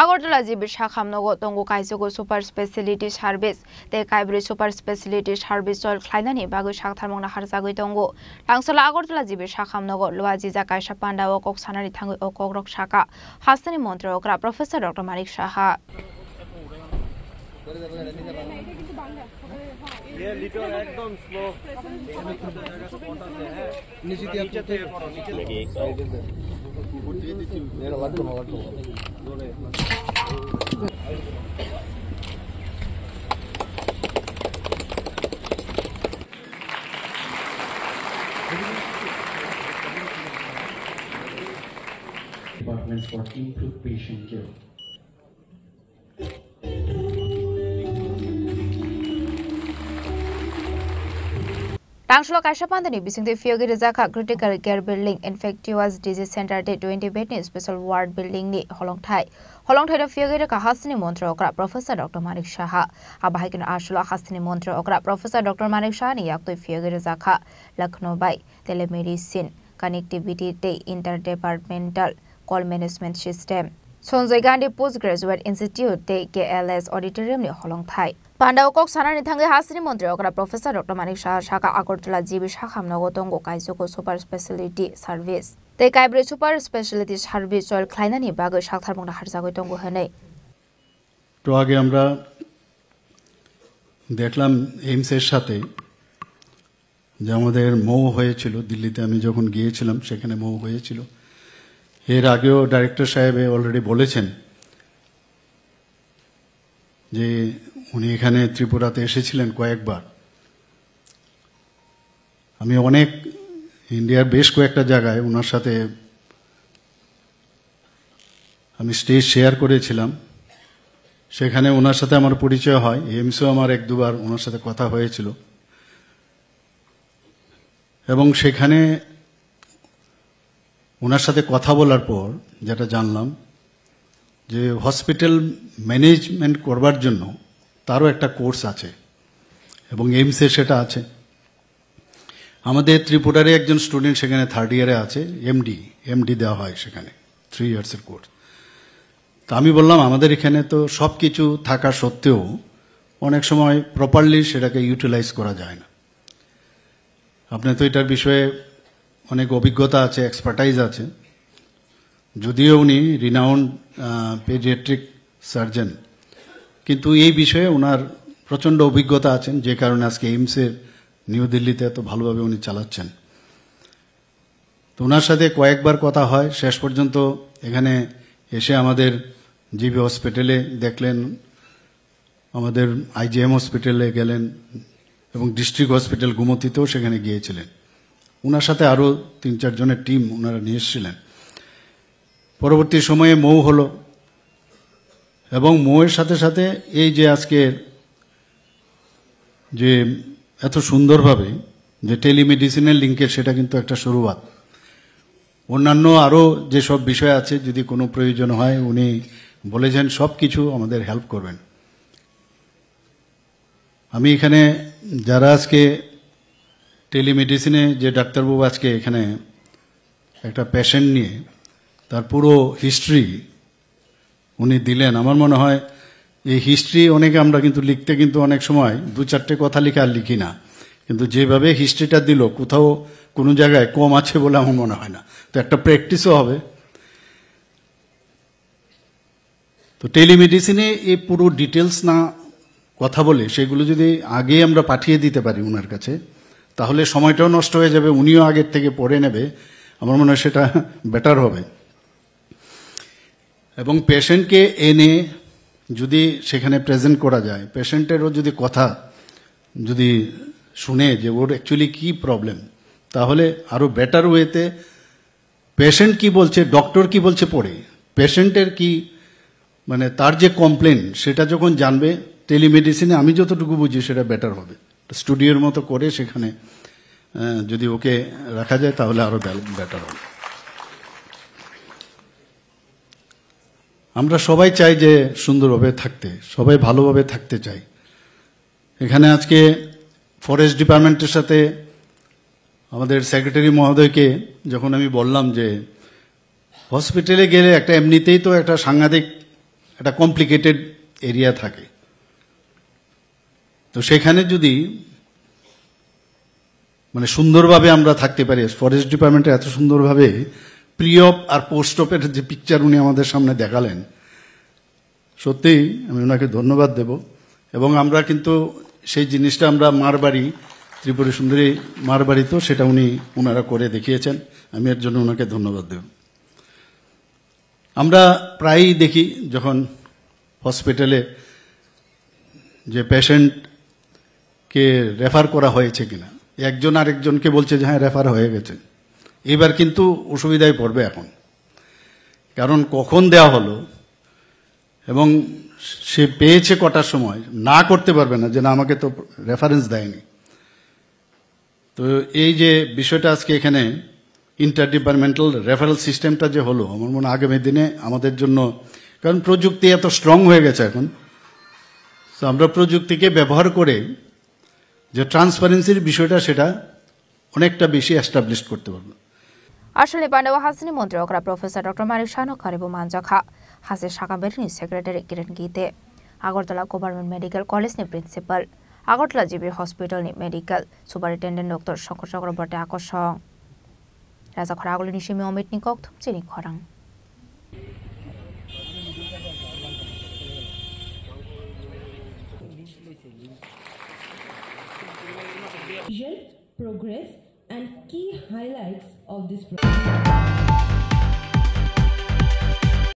Agartala GB শাখামনগর দঙ্গু কাইজগো সুপার স্পেশালিটি সার্ভিস তে কাইব্রি সুপার স্পেশালিটি সার্ভিস চল খ্লাইনানি বাগৈ সাকথারমংনা হারজাগৈ দঙ্গু লাংসলা আগরতলা জিবি শাখামনগর লুয়াজি जा कायसा पांडा ও কক সানানি থাঙ্গৈ ও কক রক শাখা হাসনানি মন্ত্রী okra professor doctor Manik Saha ये लिटर एकदम स्लो नीचे नीचे मेरा लगता departments for improved patient care. Tangshlo kaisa pandani bisingde fiogi rezaka critical care building infectious disease center de 20 bed ni special ward building ni holongthai da fiogi re kahasni montra okra professor dr manik saha abahaikin ashlo hasni montra okra professor dr manik saha ni yaktoi fiogi rezaka lucknow bai telemedicine connectivity de interdepartmental call management system Sonjay Gandhi Postgraduate Institute de KLS auditorium ni holongthai Panda okok sanani thangai hasini montri okra professor Dr. Manik Saha Shaka Agartala GB Shakhamnago Tongo Kaisoko super specialty service te kaibri super specialty service oil khlainani bagoi shaktharmongna harjagoi tongo hanai তো আগে আমরা দেখলাম এইমসের সাথে যে আমাদের মৌ হয়েছিল দিল্লিতে আমি যখন গিয়েছিলাম সেখানে মৌ হয়েছিল এর আগেও ডাইরেক্টর সাহেব অলরেডি বলেছেন যে উনি এখানে ত্রিপুরাতে এসেছিলেন কয়েকবার আমি অনেক ইন্ডিয়ার বেশ কয়েকটা জায়গায় ওনার সাথে আমি স্টেজ শেয়ার করেছিলাম সেখানে ওনার সাথে আমার পরিচয় হয় এমসও আমার এক দুবার ওনার সাথে কথা হয়েছিল এবং সেখানে ওনার সাথে কথা বলার পর যেটা জানলাম যে হসপিটাল ম্যানেজমেন্ট করবার জন্য তারও একটা কোর্স আছে এবং এইমসে সেটা আছে আমাদের ত্রিপুরারে একজন স্টুডেন্ট সেখানে থার্ড ইয়ারে আছে এমডি দেওয়া হয় সেখানে 3 ইয়ার্সের কোর্স তো আমি বললাম আমাদের এখানে তো সব কিছু থাকা সত্ত্বেও অনেক সময় প্রপারলি সেটাকে ইউটিলাইজ করা যায় না আপনি তো এটার বিষয়ে অনেক অভিজ্ঞতা আছে এক্সপার্টাইজ আছে যদিও উনি রিনাউন্ড পেডিয়াট্রিক সার্জন কিন্তু এই বিষয়ে ওনার প্রচন্ড অভিজ্ঞতা আছেন যে কারণে আজকে এইমসের নিউ দিল্লিতে এত ভালোভাবে উনি চালাচ্ছেন তো ওনার সাথে কয়েকবার কথা হয় শেষ পর্যন্ত এখানে এসে আমাদের জিবি হসপিটালে দেখলেন আমাদের আইজিএম হসপিটালে গেলেন এবং ডিস্ট্রিক্ট হসপিটাল গুমতিতেও সেখানে গিয়েছিলেন ওনার সাথে আরও 3-4 জনের টিম ওনারা নিয়ে এসেছিলেন পরবর্তী সময়ে মৌ হলো এবং মৌয়ের সাথে সাথে এই যে আজকে যে এত সুন্দরভাবে যে টেলিমেডিসিনের লিঙ্কের সেটা কিন্তু একটা শুরুয়াত অন্যান্য আরও যেসব বিষয় আছে যদি কোনো প্রয়োজন হয় উনি বলেছেন সব কিছু আমাদের হেল্প করবেন আমি এখানে যারা আজকে টেলিমেডিসিনে যে ডাক্তারবাবু আজকে এখানে একটা পেশেন্ট নিয়ে তার পুরো হিস্ট্রি উনি দিলেন আমার মনে হয় এই হিস্ট্রি অনেকে আমরা কিন্তু লিখতে কিন্তু অনেক সময় 2-4টে কথা লিখে আর লিখি না কিন্তু যেভাবে হিস্ট্রিটা দিল কোথাও কোনো জায়গায় কম আছে বলে আমার মনে হয় না তো একটা প্র্যাকটিসও হবে তো টেলিমেডিসিনে এই পুরো ডিটেলস না কথা বলে সেগুলো যদি আগে আমরা পাঠিয়ে দিতে পারি ওনার কাছে তাহলে সময়টাও নষ্ট হয়ে যাবে উনিও আগের থেকে পড়ে নেবে আমার মনে হয় সেটা বেটার হবে এবং পেশেন্টকে এনে যদি সেখানে প্রেজেন্ট করা যায় পেশেন্টেরও যদি কথা যদি শুনে যে ওর অ্যাকচুয়ালি কি প্রবলেম তাহলে আরো বেটার ওয়েতে পেশেন্ট কি বলছে ডক্টর কি বলছে পড়ে পেশেন্টের কি মানে তার যে কমপ্লেন সেটা যখন জানবে টেলিমেডিসিনে আমি যতটুকু বুঝি সেটা বেটার হবে স্টুডিওর মতো করে সেখানে যদি ওকে রাখা যায় তাহলে আরো বেটার হবে আমরা সবাই চাই যে সুন্দরভাবে থাকতে সবাই ভালোভাবে থাকতে চাই এখানে আজকে ফরেস্ট ডিপার্টমেন্টের সাথে আমাদের সেক্রেটারি মহোদয়কে যখন আমি বললাম যে হসপিটালে গেলে একটা এমনিতেই তো একটা সাংঘাতিক একটা কমপ্লিকেটেড এরিয়া থাকে। তো সেখানে যদি মানে সুন্দরভাবে আমরা থাকতে পারি, ফরেস্ট ডিপার্টমেন্টে এত সুন্দরভাবে প্রি অপ আর পোস্ট অপের যে পিকচার উনি আমাদের সামনে দেখালেন, সত্যিই আমি ওনাকে ধন্যবাদ দেব। এবং আমরা কিন্তু সেই জিনিসটা আমরা মারবাড়ি, ত্রিপুরা সুন্দরী মারবাড়িতেও সেটা ওনারা করে দেখিয়েছেন। আমি এর জন্য ওনাকে ধন্যবাদ দেব। আমরা প্রায়ই দেখি যখন হসপিটালে যে পেশেন্টকে রেফার করা হয়েছে কিনা, একজন আরেকজনকে বলছে যে হ্যাঁ রেফার হয়ে গেছে। এবার কিন্তু অসুবিধায় পড়বে এখন, কারণ কখন দেওয়া হলো এবং সে পেয়েছে কটার সময়, না করতে পারবে না যে না আমাকে তো রেফারেন্স দেয়নি। তো এই যে বিষয়টা আজকে এখানে ইন্টার ডিপার্টমেন্টাল রেফারেল সিস্টেমটা যে হলো, আমার মনে হয় আগামী দিনে আমাদের জন্য, কারণ প্রযুক্তি এত স্ট্রং হয়ে গেছে এখন, তো আমরা প্রযুক্তিকে ব্যবহার করে যে ট্রান্সপারেন্সির বিষয়টা সেটা অনেকটা বেশি এস্টাবলিশ করতে পারবো। আসলে পান্ডাওয়া হাসিনি মন্ত্রী অকরা প্রফেসর ডক্টর মানিক শানো খারিবু মানজাখা হাসে শাকাবেরনি সেক্রেটারি কিরণ গীতে আগরতলা গভर्नमेंट मेडिकल कॉलेज नि प्रिंसिपल আগরতলা জিবি हॉस्पिटल नि मेडिकल सुपारिटेंडेंट डॉक्टर शंकर चक्रवर्ती আকর্ষণ রাজা খরাগুলি নিশিমি Amit নিকক থুমচিনি খরাং Progress and key highlights of this program.